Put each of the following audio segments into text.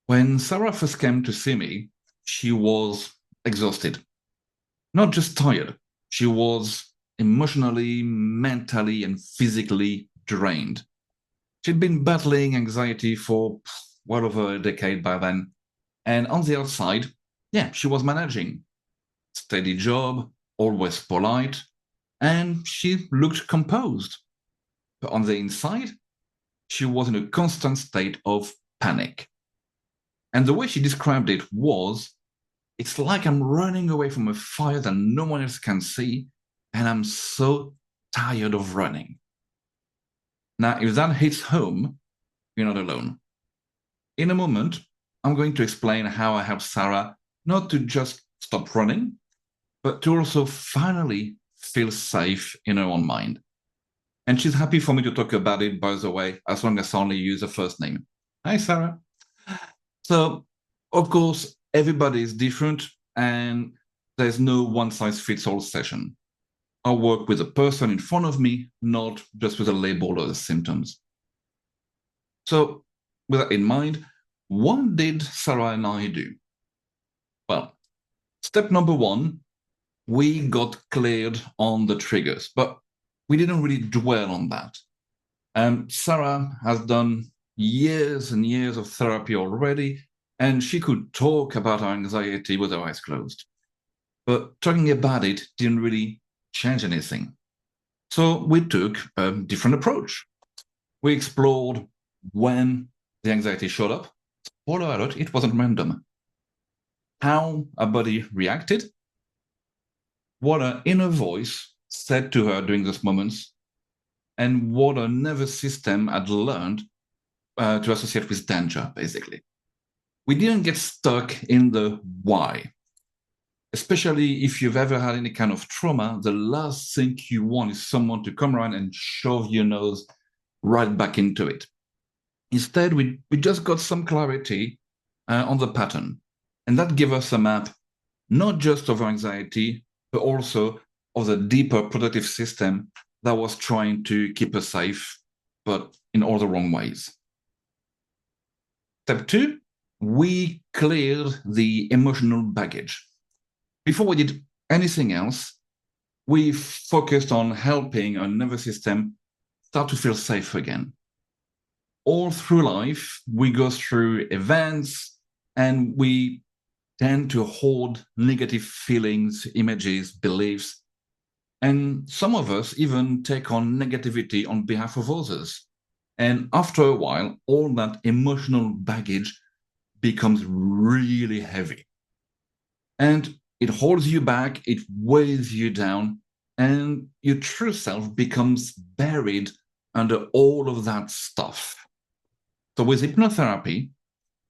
When Sarah first came to see me, she was exhausted, not just tired. She was emotionally, mentally, and physically drained. She'd been battling anxiety for well over a decade by then. And on the outside, yeah, she was managing. Steady job, always polite, and she looked composed. But on the inside, she was in a constant state of panic. And the way she described it was, it's like I'm running away from a fire that no one else can see, and I'm so tired of running. Now, if that hits home, you're not alone. In a moment, I'm going to explain how I helped Sarah not to just stop running, but to also finally feel safe in her own mind. And she's happy for me to talk about it, by the way, as long as I only use her first name. Hi, Sarah. So, of course, everybody is different, and there's no one size fits all session. I work with the person in front of me, not just with a label or the symptoms. So, with that in mind, what did Sarah and I do? Well, step number one, we got cleared on the triggers, but we didn't really dwell on that. Sarah has done years and years of therapy already, and she could talk about her anxiety with her eyes closed. But talking about it didn't really change anything. So we took a different approach. We explored when the anxiety showed up. Spoiler alert, it wasn't random. How her body reacted, what her inner voice said to her during those moments, and what her nervous system had learned to associate with danger, basically. We didn't get stuck in the why. Especially if you've ever had any kind of trauma, the last thing you want is someone to come around and shove your nose right back into it. Instead, we just got some clarity on the pattern. And that gave us a map, not just of anxiety, but also of the deeper protective system that was trying to keep us safe, but in all the wrong ways. Step two, we cleared the emotional baggage. Before we did anything else, we focused on helping our nervous system start to feel safe again. All through life, we go through events and we tend to hold negative feelings, images, beliefs. And some of us even take on negativity on behalf of others. And after a while, all that emotional baggage becomes really heavy. And it holds you back, it weighs you down, and your true self becomes buried under all of that stuff. So with hypnotherapy,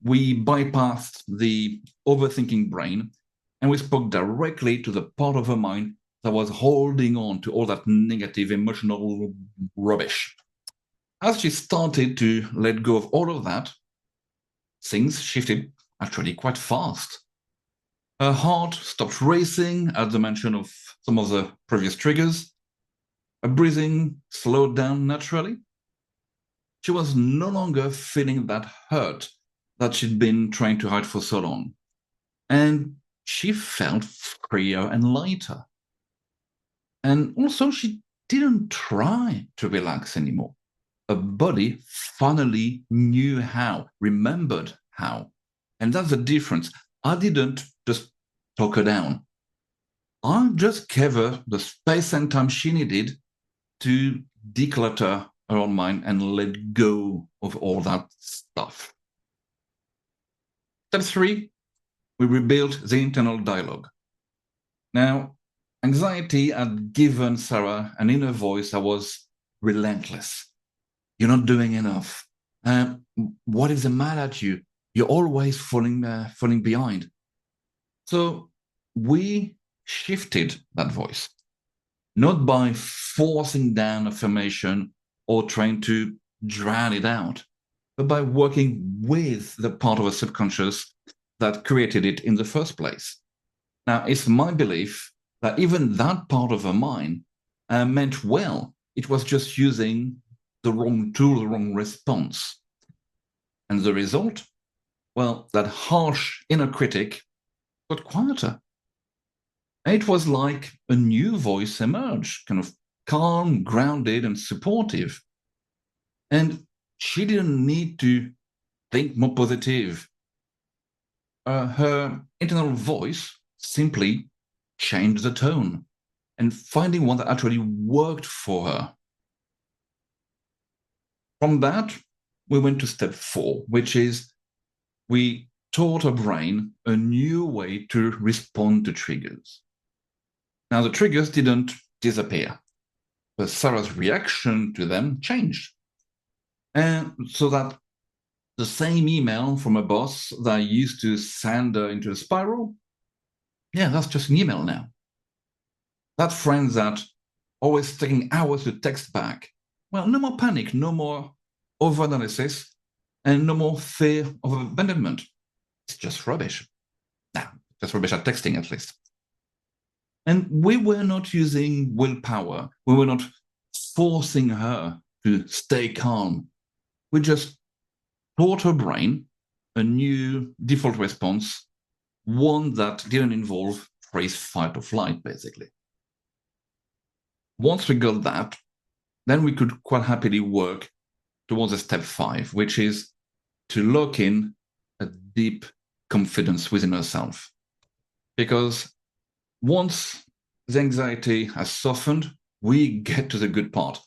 we bypassed the overthinking brain and we spoke directly to the part of her mind that was holding on to all that negative emotional rubbish. As she started to let go of all of that, things shifted actually quite fast. Her heart stopped racing at the mention of some of the previous triggers. Her breathing slowed down naturally. She was no longer feeling that hurt that she'd been trying to hide for so long. And she felt freer and lighter. And also, she didn't try to relax anymore. Her body finally knew how, remembered how. And that's the difference. I didn't just talk her down. I just gave her the space and time she needed to declutter her own mind and let go of all that stuff. Step three, we rebuilt the internal dialogue. Now, anxiety had given Sarah an inner voice that was relentless. You're not doing enough. What is the matter at you? You're always falling behind. So we shifted that voice, not by forcing down affirmation or trying to drown it out, but by working with the part of the subconscious that created it in the first place. Now, it's my belief that even that part of her mind meant well. It was just using the wrong tool, the wrong response. And the result? well, that harsh inner critic got quieter. It was like a new voice emerged, kind of calm, grounded, and supportive. And she didn't need to think more positive. Her internal voice simply changed the tone and finding one that actually worked for her. From that, we went to step 4, which is we taught our brain a new way to respond to triggers. Now, the triggers didn't disappear, but Sarah's reaction to them changed. And so that the same email from a boss that used to send her into a spiral, yeah, that's just an email now. That friend that always taking hours to text back, well, no more panic, no more over-analysis, and no more fear of abandonment. It's just rubbish. Nah, just rubbish at texting, at least. And we were not using willpower. We were not forcing her to stay calm. We just taught her brain a new default response, one that didn't involve freeze, fight, or flight, basically. Once we got that, then we could quite happily work towards a step 5, which is to lock in a deep confidence within herself. Because once the anxiety has softened, we get to the good part,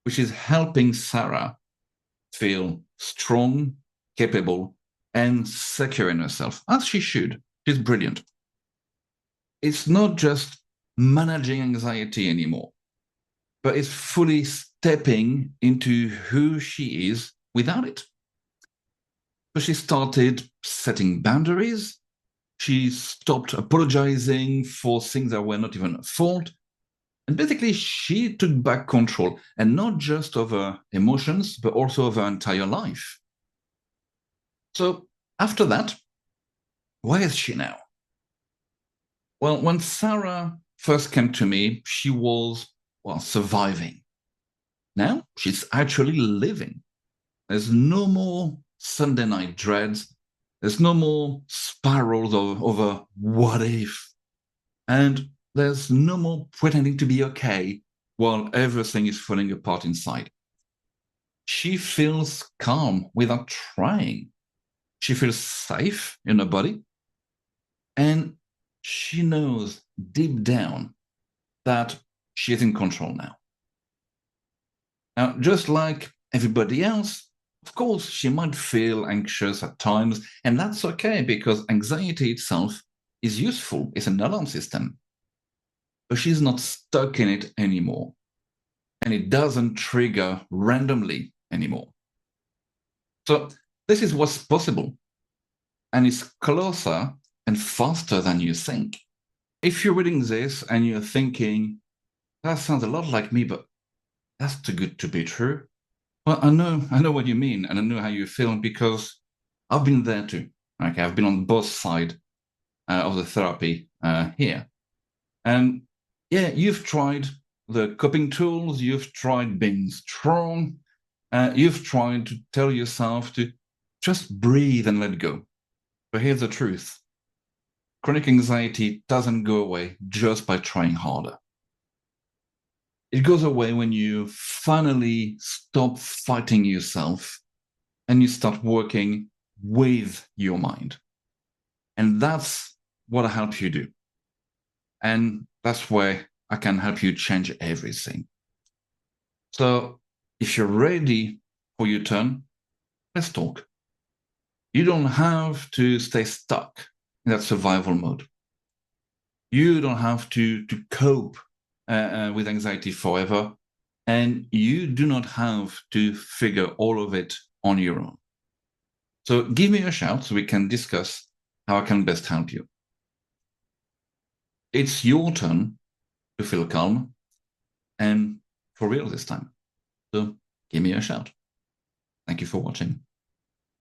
which is helping Sarah feel strong, capable, and secure in herself, as she should. She's brilliant. It's not just managing anxiety anymore, but it's fully stepping into who she is without it. So she started setting boundaries. She stopped apologizing for things that were not even her fault. And basically, she took back control, and not just of her emotions, but also of her entire life. So after that, where is she now? Well, when Sarah first came to me, she was, well, surviving. Now she's actually living. There's no more Sunday night dreads. There's no more spirals over what if. And there's no more pretending to be okay while everything is falling apart inside. She feels calm without trying. She feels safe in her body. And she knows deep down that she is in control now. Now, just like everybody else, of course, she might feel anxious at times, and that's okay because anxiety itself is useful. It's an alarm system. But she's not stuck in it anymore. And it doesn't trigger randomly anymore. So this is what's possible. And it's closer and faster than you think. If you're reading this and you're thinking, that sounds a lot like me, but that's too good to be true. Well, I know what you mean, and I know how you feel because I've been there too. Okay, I've been on both sides of the therapy here. And yeah, you've tried the coping tools, you've tried being strong, you've tried to tell yourself to just breathe and let go. But here's the truth. Chronic anxiety doesn't go away just by trying harder. It goes away when you finally stop fighting yourself and you start working with your mind. And that's what I help you do. And that's where I can help you change everything. So if you're ready for your turn, let's talk. You don't have to stay stuck in that survival mode. You don't have to cope with anxiety forever. And you do not have to figure all of it on your own. So give me a shout so we can discuss how I can best help you. It's your turn to feel calm and for real this time. So give me a shout. Thank you for watching.